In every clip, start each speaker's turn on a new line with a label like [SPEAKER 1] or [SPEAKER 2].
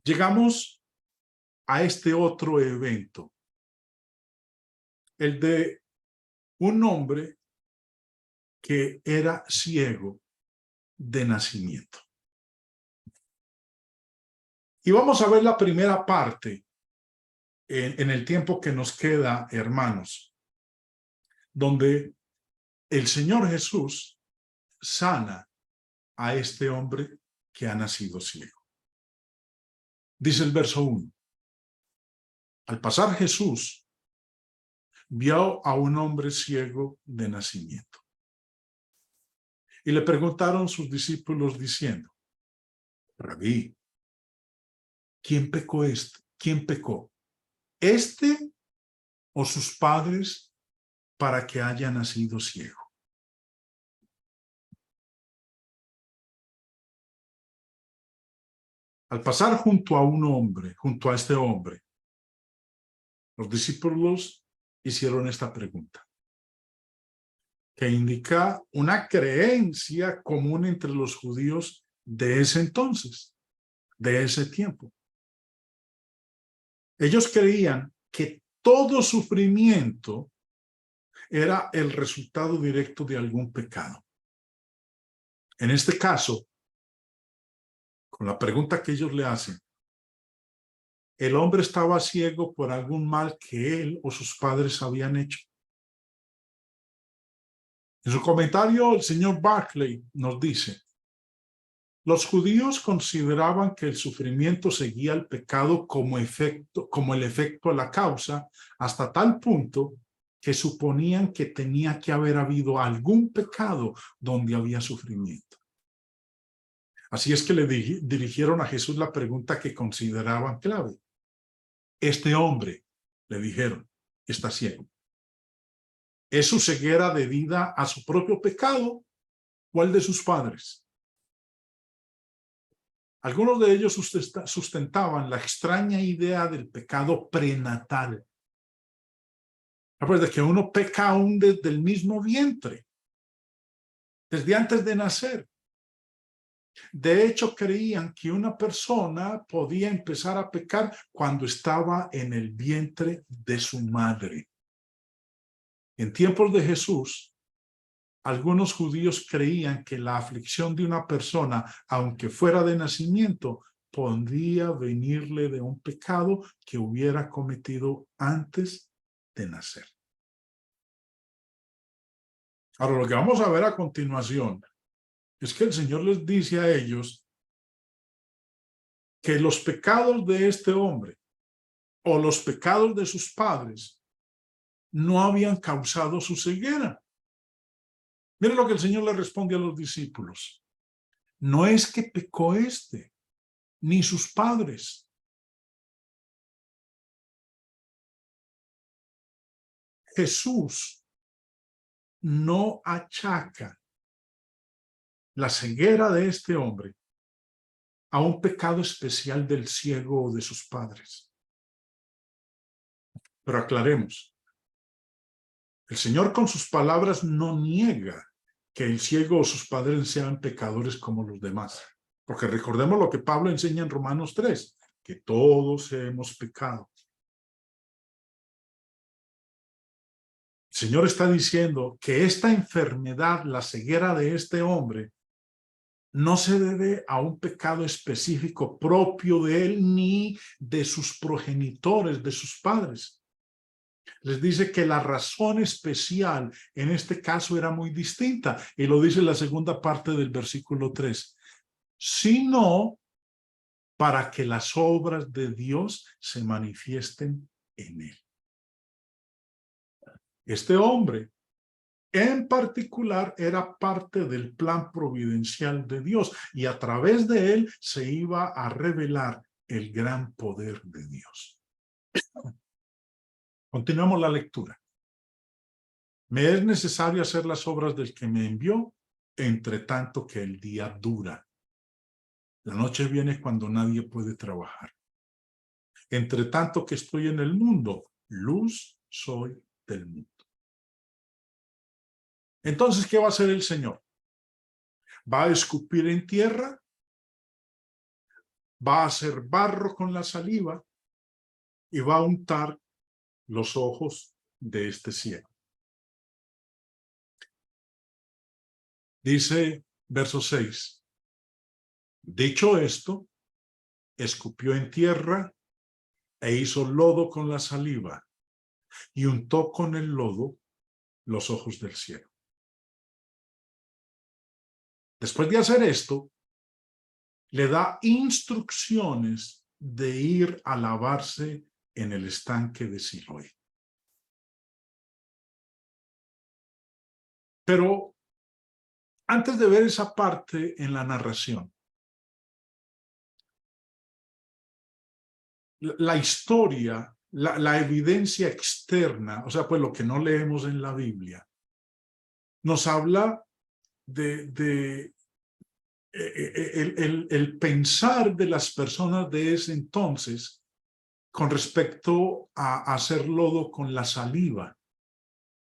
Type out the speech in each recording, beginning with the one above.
[SPEAKER 1] Llegamos a este otro evento, el de un hombre que era ciego de nacimiento. Y vamos a ver la primera parte en el tiempo que nos queda, hermanos, donde el Señor Jesús sana a este hombre que ha nacido ciego. Dice el verso 1. Al pasar Jesús, vio a un hombre ciego de nacimiento. Y le preguntaron sus discípulos diciendo: Rabí, ¿quién pecó ¿Quién pecó? ¿Este o sus padres para que haya nacido ciego? Al pasar junto a este hombre, los discípulos hicieron esta pregunta, que indica una creencia común entre los judíos de ese entonces, de ese tiempo. Ellos creían que todo sufrimiento era el resultado directo de algún pecado. En este caso, con la pregunta que ellos le hacen, ¿el hombre estaba ciego por algún mal que él o sus padres habían hecho? En su comentario, el señor Barclay nos dice: los judíos consideraban que el sufrimiento seguía al pecado como el efecto a la causa, hasta tal punto que suponían que tenía que haber habido algún pecado donde había sufrimiento. Así es que le dirigieron a Jesús la pregunta que consideraban clave. Este hombre, le dijeron, está ciego. ¿Es su ceguera debida a su propio pecado o al de sus padres? Algunos de ellos sustentaban la extraña idea del pecado prenatal. Pues de que uno peca aún desde el mismo vientre, desde antes de nacer. De hecho, creían que una persona podía empezar a pecar cuando estaba en el vientre de su madre. En tiempos de Jesús, algunos judíos creían que la aflicción de una persona, aunque fuera de nacimiento, podría venirle de un pecado que hubiera cometido antes de nacer. Ahora, lo que vamos a ver a continuación es que el Señor les dice a ellos que los pecados de este hombre o los pecados de sus padres no habían causado su ceguera. Miren lo que el Señor le responde a los discípulos. No es que pecó este, ni sus padres. Jesús no achaca la ceguera de este hombre a un pecado especial del ciego o de sus padres. Pero aclaremos, el Señor con sus palabras no niega que el ciego o sus padres sean pecadores como los demás. Porque recordemos lo que Pablo enseña en Romanos 3, que todos hemos pecado. El Señor está diciendo que esta enfermedad, la ceguera de este hombre, no se debe a un pecado específico propio de él ni de sus progenitores, de sus padres. Les dice que la razón especial en este caso era muy distinta, y lo dice la segunda parte del versículo 3, sino para que las obras de Dios se manifiesten en él. Este hombre en particular era parte del plan providencial de Dios, y a través de él se iba a revelar el gran poder de Dios. Continuamos la lectura. Me es necesario hacer las obras del que me envió, entre tanto que el día dura. La noche viene cuando nadie puede trabajar. Entre tanto que estoy en el mundo, luz soy del mundo. Entonces, ¿qué va a hacer el Señor? ¿Va a escupir en tierra? va a hacer barro con la saliva y va a untar los ojos de este ciego. Dice verso 6, dicho esto, escupió en tierra e hizo lodo con la saliva y untó con el lodo los ojos del ciego. Después de hacer esto, le da instrucciones de ir a lavarse en el estanque de Siloé. Pero antes de ver esa parte en la narración, la historia, la evidencia externa, o sea, pues lo que no leemos en la Biblia, nos habla de el pensar de las personas de ese entonces con respecto a hacer lodo con la saliva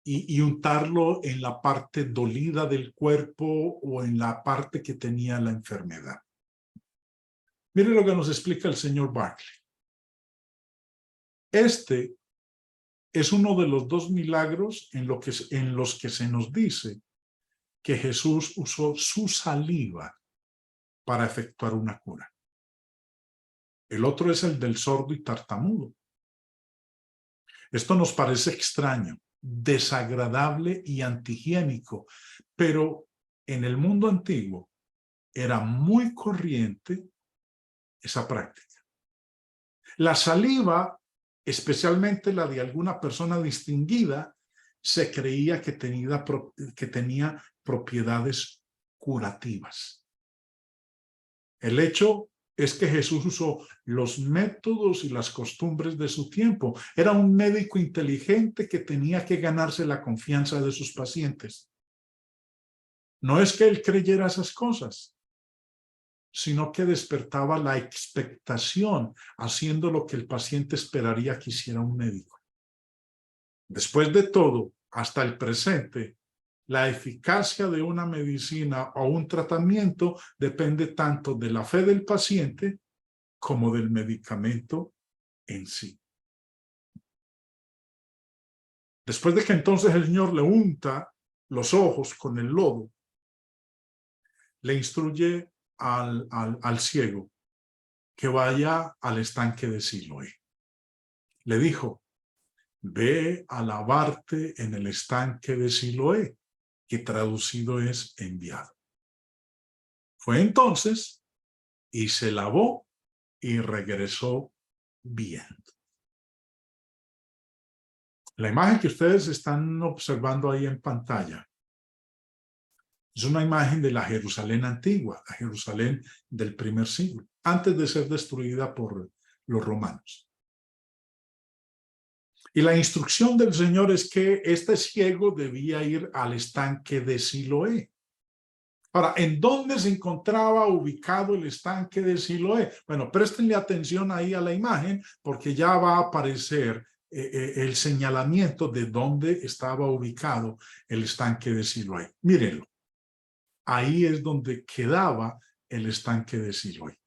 [SPEAKER 1] y untarlo en la parte dolida del cuerpo o en la parte que tenía la enfermedad. Mire lo que nos explica el señor Barclay. Este es uno de los dos milagros en los que se nos dice que Jesús usó su saliva para efectuar una cura. El otro es el del sordo y tartamudo. Esto nos parece extraño, desagradable y antihigiénico, pero en el mundo antiguo era muy corriente esa práctica. La saliva, especialmente la de alguna persona distinguida, se creía que tenía propiedades curativas. El hecho es que Jesús usó los métodos y las costumbres de su tiempo. Era un médico inteligente que tenía que ganarse la confianza de sus pacientes. No es que él creyera esas cosas, sino que despertaba la expectación, haciendo lo que el paciente esperaría que hiciera un médico. Después de todo, hasta el presente, la eficacia de una medicina o un tratamiento depende tanto de la fe del paciente como del medicamento en sí. Después de que entonces el Señor le unta los ojos con el lodo, le instruye al ciego que vaya al estanque de Siloé. Le dijo, ve a lavarte en el estanque de Siloé, que traducido es enviado. Fue entonces y se lavó y regresó bien. La imagen que ustedes están observando ahí en pantalla es una imagen de la Jerusalén antigua, la Jerusalén del primer siglo, antes de ser destruida por los romanos. Y la instrucción del Señor es que este ciego debía ir al estanque de Siloé. Ahora, ¿en dónde se encontraba ubicado el estanque de Siloé? Bueno, préstenle atención ahí a la imagen porque ya va a aparecer el señalamiento de dónde estaba ubicado el estanque de Siloé. Mírenlo. Ahí es donde quedaba el estanque de Siloé,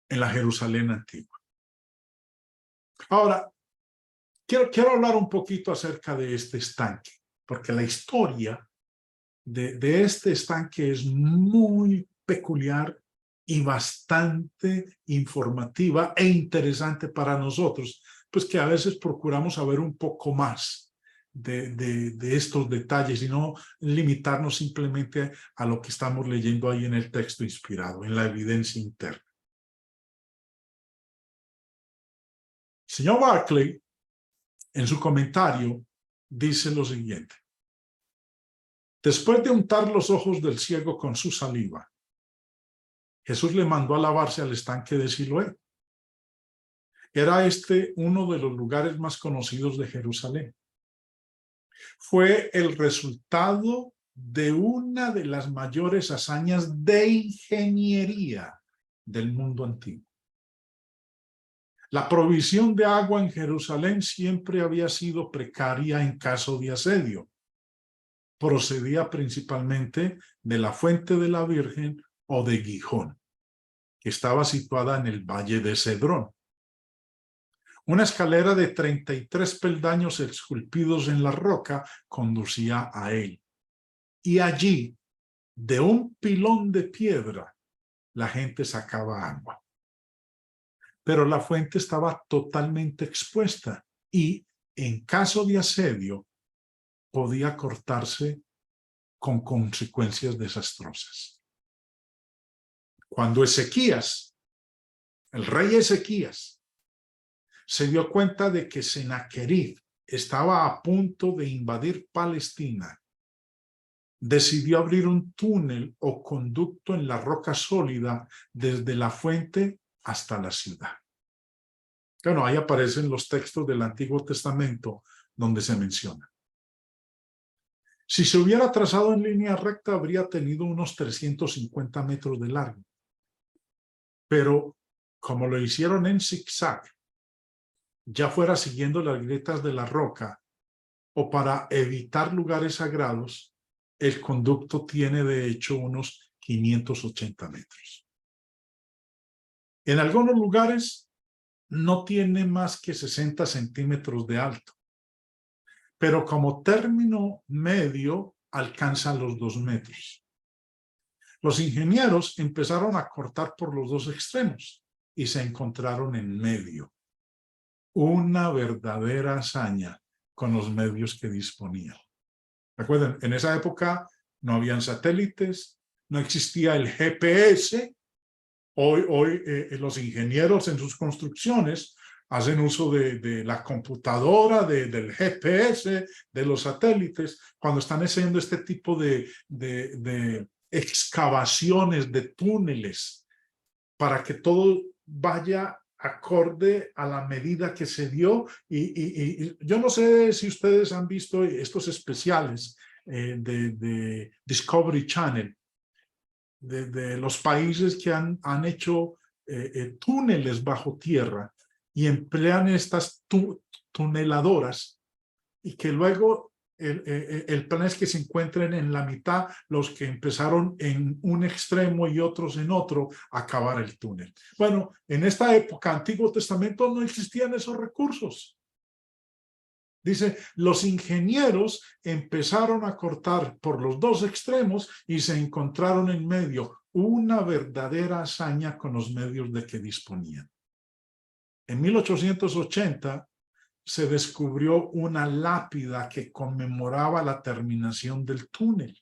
[SPEAKER 1] en la Jerusalén antigua. Ahora, quiero hablar un poquito acerca de este estanque, porque la historia de este estanque es muy peculiar y bastante informativa e interesante para nosotros, pues que a veces procuramos saber un poco más de estos detalles y no limitarnos simplemente a lo que estamos leyendo ahí en el texto inspirado, en la evidencia interna. Señor Barclay, en su comentario, dice lo siguiente. Después de untar los ojos del ciego con su saliva, Jesús le mandó a lavarse al estanque de Siloé. Era este uno de los lugares más conocidos de Jerusalén. Fue el resultado de una de las mayores hazañas de ingeniería del mundo antiguo. La provisión de agua en Jerusalén siempre había sido precaria en caso de asedio. Procedía principalmente de la fuente de la Virgen o de Gijón. que estaba situada en el valle de Cedrón. Una escalera de 33 peldaños esculpidos en la roca conducía a él. Y allí, de un pilón de piedra, la gente sacaba agua. Pero la fuente estaba totalmente expuesta y, en caso de asedio, podía cortarse con consecuencias desastrosas. Cuando Ezequías, el rey Ezequías, se dio cuenta de que Sennacherib estaba a punto de invadir Palestina, decidió abrir un túnel o conducto en la roca sólida desde la fuente hasta la ciudad. Bueno, ahí aparecen los textos del Antiguo Testamento donde se menciona. Si se hubiera trazado en línea recta, habría tenido unos 350 metros de largo. Pero como lo hicieron en zigzag, ya fuera siguiendo las grietas de la roca o para evitar lugares sagrados, el conducto tiene de hecho unos 580 metros. En algunos lugares no tiene más que 60 centímetros de alto, pero como término medio alcanza los 2 metros. Los ingenieros empezaron a cortar por los dos extremos y se encontraron en medio. Una verdadera hazaña con los medios que disponían. Recuerden, en esa época no habían satélites, no existía el GPS. Hoy los ingenieros en sus construcciones hacen uso de la computadora, del GPS, de los satélites, cuando están haciendo este tipo de excavaciones, de túneles, para que todo vaya acorde a la medida que se dio. Y yo no sé si ustedes han visto estos especiales de Discovery Channel, de los países que han hecho túneles bajo tierra y emplean estas tuneladoras y que luego el plan es que se encuentren en la mitad los que empezaron en un extremo y otros en otro a acabar el túnel. Bueno, en esta época, Antiguo Testamento, no existían esos recursos. Dice, los ingenieros empezaron a cortar por los dos extremos y se encontraron en medio, una verdadera hazaña con los medios de que disponían. En 1880 se descubrió una lápida que conmemoraba la terminación del túnel.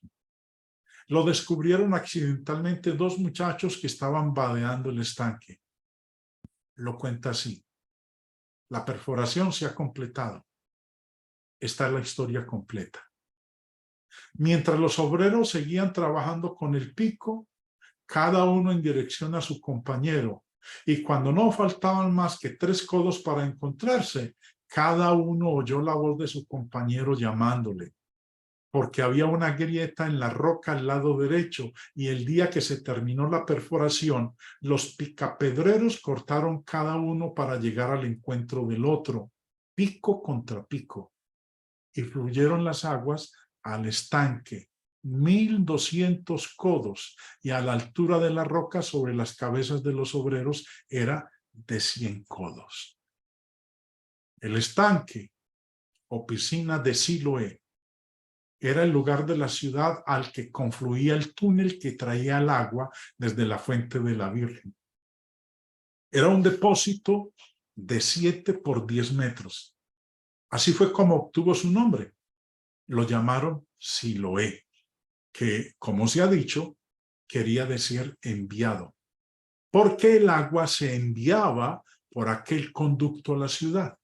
[SPEAKER 1] Lo descubrieron accidentalmente dos muchachos que estaban vadeando el estanque. Lo cuenta así: la perforación se ha completado. Esta es la historia completa. Mientras los obreros seguían trabajando con el pico, cada uno en dirección a su compañero, y cuando no faltaban más que 3 codos para encontrarse, cada uno oyó la voz de su compañero llamándole, porque había una grieta en la roca al lado derecho, y el día que se terminó la perforación, los picapedreros cortaron cada uno para llegar al encuentro del otro, pico contra pico, y fluyeron las aguas al estanque, 1200 codos, y a la altura de la roca sobre las cabezas de los obreros era de 100 codos. El estanque o piscina de Siloé era el lugar de la ciudad al que confluía el túnel que traía el agua desde la fuente de la Virgen. Era un depósito de 7 por 10 metros. Así fue como obtuvo su nombre. Lo llamaron Siloé, que, como se ha dicho, quería decir enviado, porque el agua se enviaba por aquel conducto a la ciudad.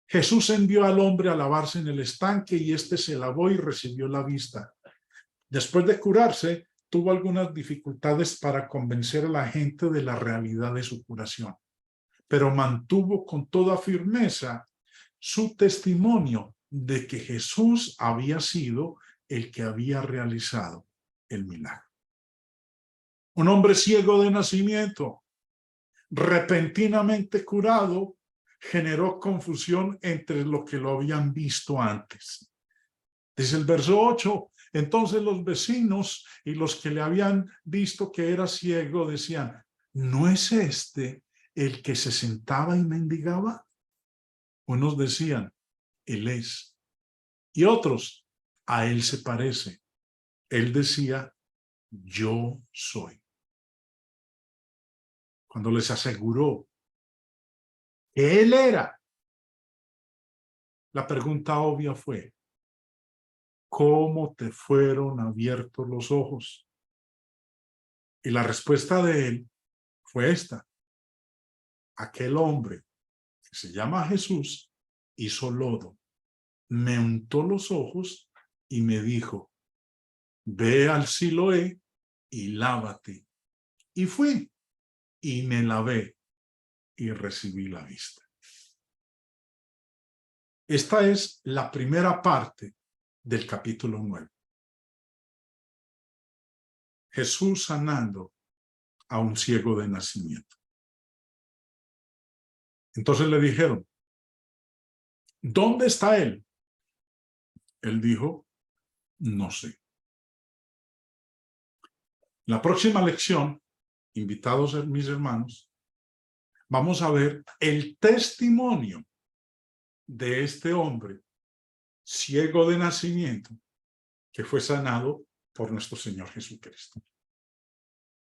[SPEAKER 1] Jesús envió al hombre a lavarse en el estanque y éste se lavó y recibió la vista. Después de curarse, tuvo algunas dificultades para convencer a la gente de la realidad de su curación, pero mantuvo con toda firmeza su testimonio de que Jesús había sido el que había realizado el milagro. Un hombre ciego de nacimiento, repentinamente curado, generó confusión entre lo que lo habían visto antes. Dice el verso 8, entonces los vecinos y los que le habían visto que era ciego decían, ¿no es este el que se sentaba y mendigaba? Unos decían, él es. Y otros, a él se parece. Él decía, yo soy. Cuando les aseguró que él era, la pregunta obvia fue, ¿cómo te fueron abiertos los ojos? Y la respuesta de él fue esta. Aquel hombre que se llama Jesús hizo lodo, me untó los ojos y me dijo, ve al Siloé y lávate. Y fui y me lavé y recibí la vista. Esta es la primera parte del capítulo 9. Jesús sanando a un ciego de nacimiento. Entonces le dijeron, ¿dónde está él? Él dijo, no sé. La próxima lección, invitados mis hermanos, vamos a ver el testimonio de este hombre ciego de nacimiento que fue sanado por nuestro Señor Jesucristo.